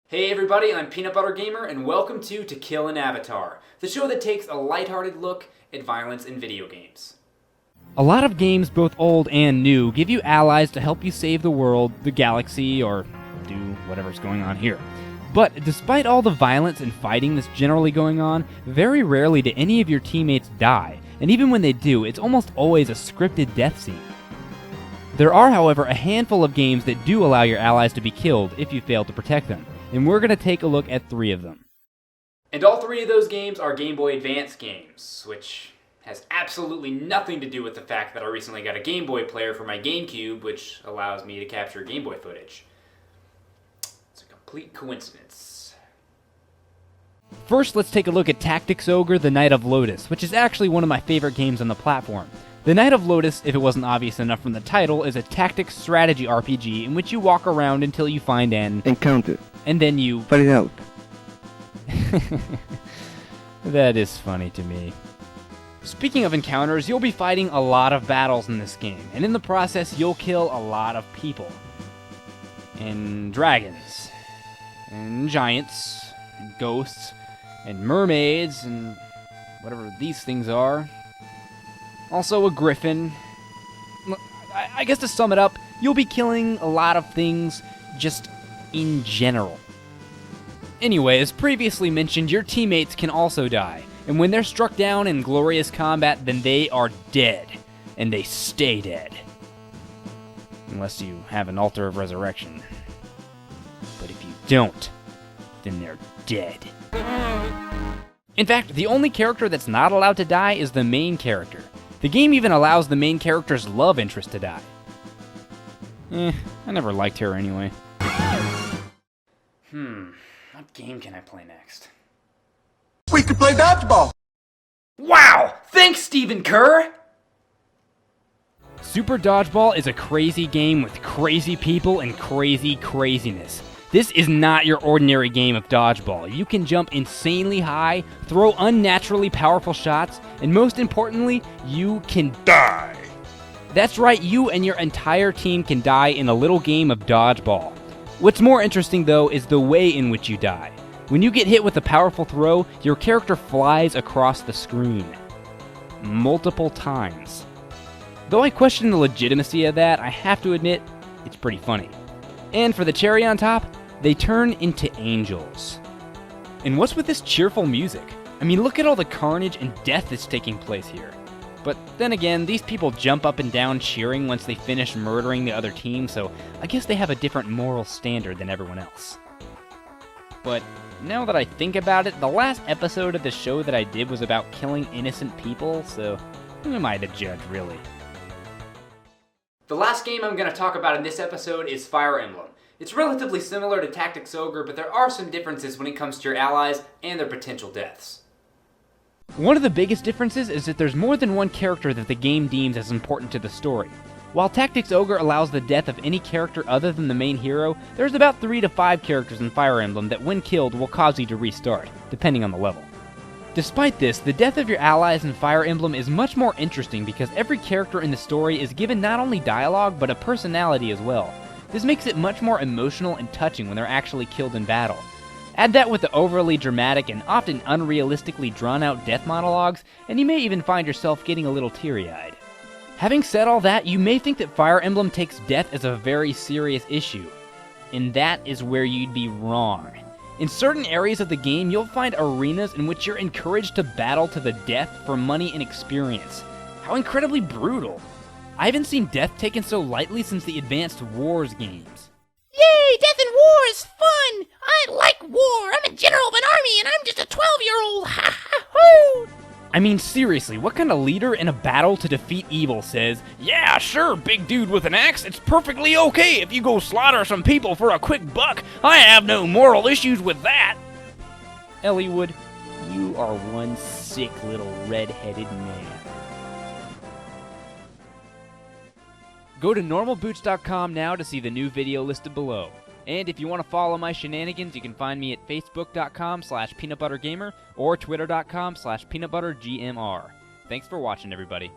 Hey everybody, I'm PeanutButterGamer, and welcome to Kill an Avatar, the show that takes a lighthearted look at violence in video games. A lot of games, both old and new, give you allies to help you save the world, the galaxy, or do whatever's going on here. But despite all the violence and fighting that's generally going on, very rarely do any of your teammates die, and even when they do, it's almost always a scripted death scene. There are, however, a handful of games that do allow your allies to be killed if you fail to protect them, and we're going to take a look at 3 of them. And all 3 of those games are Game Boy Advance games, which has absolutely nothing to do with the fact that I recently got a Game Boy player for my GameCube, which allows me to capture Game Boy footage. It's a complete coincidence. First, let's take a look at Tactics Ogre: The Night of Lotus, which is actually one of my favorite games on the platform. The Night of Lotus, if it wasn't obvious enough from the title, is a tactics strategy RPG in which you walk around until you find an encounter. And then you fight it out. That is funny to me. Speaking of encounters, you'll be fighting a lot of battles in this game, and in the process, you'll kill a lot of people. And dragons. And giants. And ghosts. And mermaids. And whatever these things are. Also a griffin. I guess to sum it up, you'll be killing a lot of things just in general. Anyway, as previously mentioned, your teammates can also die, and when they're struck down in glorious combat, then they are dead, and they stay dead. Unless you have an altar of resurrection. But if you don't, then they're dead. In fact, the only character that's not allowed to die is the main character. The game even allows the main character's love interest to die. I never liked her anyway. What game can I play next? We could play dodgeball! Wow! Thanks, Stephen Kerr! Super Dodgeball is a crazy game with crazy people and crazy craziness. This is not your ordinary game of dodgeball. You can jump insanely high, throw unnaturally powerful shots, and most importantly, you can die. That's right, you and your entire team can die in a little game of dodgeball. What's more interesting, though, is the way in which you die. When you get hit with a powerful throw, your character flies across the screen. Multiple times. Though I question the legitimacy of that, I have to admit, it's pretty funny. And for the cherry on top, they turn into angels. And what's with this cheerful music? I mean, look at all the carnage and death that's taking place here. But then again, these people jump up and down cheering once they finish murdering the other team, so I guess they have a different moral standard than everyone else. But now that I think about it, the last episode of the show that I did was about killing innocent people, so who am I to judge, really? The last game I'm going to talk about in this episode is Fire Emblem. It's relatively similar to Tactics Ogre, but there are some differences when it comes to your allies and their potential deaths. One of the biggest differences is that there's more than one character that the game deems as important to the story. While Tactics Ogre allows the death of any character other than the main hero, there's about 3 to 5 characters in Fire Emblem that when killed will cause you to restart, depending on the level. Despite this, the death of your allies in Fire Emblem is much more interesting because every character in the story is given not only dialogue, but a personality as well. This makes it much more emotional and touching when they're actually killed in battle. Add that with the overly dramatic and often unrealistically drawn-out death monologues, and you may even find yourself getting a little teary-eyed. Having said all that, you may think that Fire Emblem takes death as a very serious issue, and that is where you'd be wrong. In certain areas of the game, you'll find arenas in which you're encouraged to battle to the death for money and experience. How incredibly brutal! I haven't seen death taken so lightly since the Advanced Wars games. Yay, death and war is fun! I like war! I'm a general of an army and I'm just a 12-year-old! Ha ha hoo! I mean, seriously, what kind of leader in a battle to defeat evil says, "Yeah, sure, big dude with an axe, it's perfectly okay if you go slaughter some people for a quick buck. I have no moral issues with that." Elliewood, you are one sick little red-headed man. Go to normalboots.com now to see the new video listed below. And if you want to follow my shenanigans, you can find me at facebook.com/peanutbuttergamer or twitter.com/peanutbuttergmr. Thanks for watching, everybody.